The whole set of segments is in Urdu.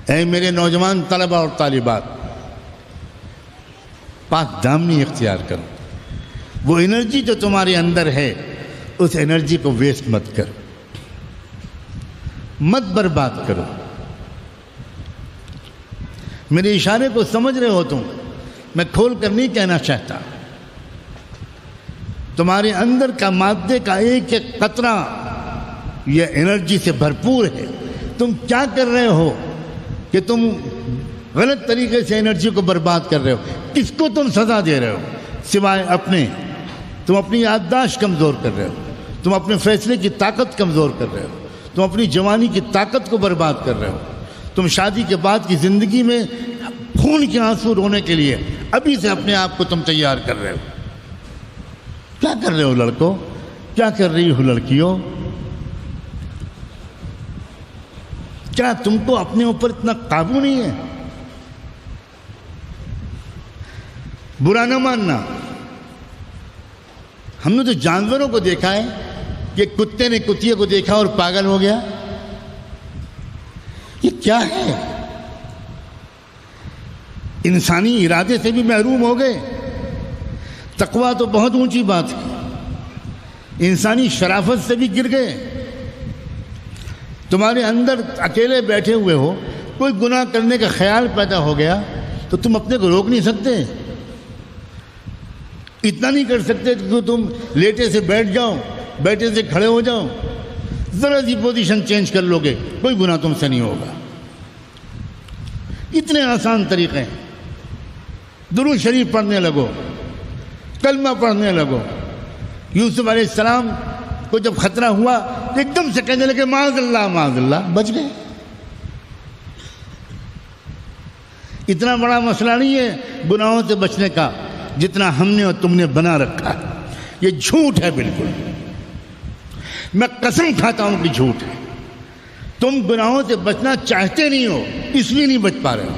اے میرے نوجوان طلبہ اور طالبات، پاک دامنی اختیار کرو. وہ انرجی جو تمہارے اندر ہے اس انرجی کو ویسٹ مت کرو، مت برباد کرو. میرے اشارے کو سمجھ رہے ہو تم، میں کھول کر نہیں کہنا چاہتا. تمہارے اندر کا مادے کا ایک ایک قطرہ یہ انرجی سے بھرپور ہے. تم کیا کر رہے ہو کہ تم غلط طریقے سے انرجی کو برباد کر رہے ہو؟ کس کو تم سزا دے رہے ہو سوائے اپنے؟ تم اپنی یادداشت کمزور کر رہے ہو، تم اپنے فیصلے کی طاقت کمزور کر رہے ہو، تم اپنی جوانی کی طاقت کو برباد کر رہے ہو. تم شادی کے بعد کی زندگی میں خون کے آنسو رونے کے لیے ابھی سے اپنے آپ کو تم تیار کر رہے ہو. کیا کر رہے ہو لڑکوں؟ کیا کر رہی ہو لڑکیوں؟ کیا تم کو اپنے اوپر اتنا قابو نہیں ہے؟ برا نہ ماننا. ہم نے تو جانوروں کو دیکھا ہے کہ کتے نے کتیے کو دیکھا اور پاگل ہو گیا. یہ کیا ہے؟ انسانی ارادے سے بھی محروم ہو گئے. تقویٰ تو بہت اونچی بات ہے، انسانی شرافت سے بھی گر گئے. تمہارے اندر اکیلے بیٹھے ہوئے ہو، کوئی گناہ کرنے کا خیال پیدا ہو گیا تو تم اپنے کو روک نہیں سکتے. اتنا نہیں کر سکتے کہ تم لیٹے سے بیٹھ جاؤ، بیٹھے سے کھڑے ہو جاؤ. ذرا سی پوزیشن چینج کر لو گے، کوئی گناہ تم سے نہیں ہوگا. اتنے آسان طریقے ہیں. درود شریف پڑھنے لگو، کلمہ پڑھنے لگو. یوسف علیہ السلام کو جب خطرہ ہوا ایک دم سے کہنے لگے معاذ اللہ معاذ اللہ، بچ گئے. اتنا بڑا مسئلہ نہیں ہے گناہوں سے بچنے کا جتنا ہم نے اور تم نے بنا رکھا ہے. یہ جھوٹ ہے بالکل. میں قسم کھاتا ہوں کہ جھوٹ ہے. تم گناہوں سے بچنا چاہتے نہیں ہو، اس لیے نہیں بچ پا رہے ہو.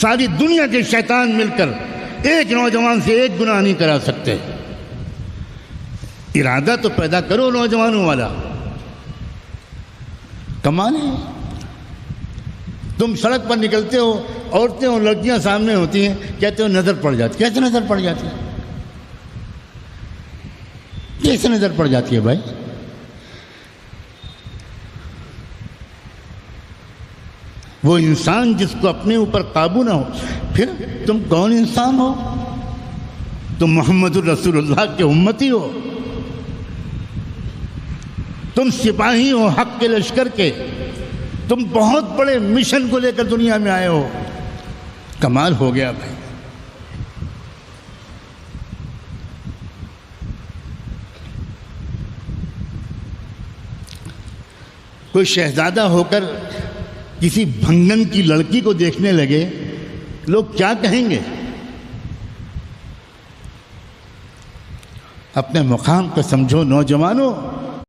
ساری دنیا کے شیطان مل کر ایک نوجوان سے ایک گناہ نہیں کرا سکتے. ارادہ تو پیدا کرو نوجوانوں والا. کمال ہے. تم سڑک پر نکلتے ہو، عورتیں اور لڑکیاں سامنے ہوتی ہیں، کہتے ہو نظر پڑ جاتی. کیسے نظر پڑ جاتی ہے؟ کیسے نظر پڑ جاتی ہے بھائی؟ وہ انسان جس کو اپنے اوپر قابو نہ ہو، پھر تم کون انسان ہو؟ تم محمد الرسول اللہ کے امتی ہو. تم سپاہی ہو حق کے لشکر کے. تم بہت بڑے مشن کو لے کر دنیا میں آئے ہو. کمال ہو گیا بھائی. کوئی شہزادہ ہو کر کسی بھنگن کی لڑکی کو دیکھنے لگے، لوگ کیا کہیں گے؟ اپنے مقام کو سمجھو نوجوانوں.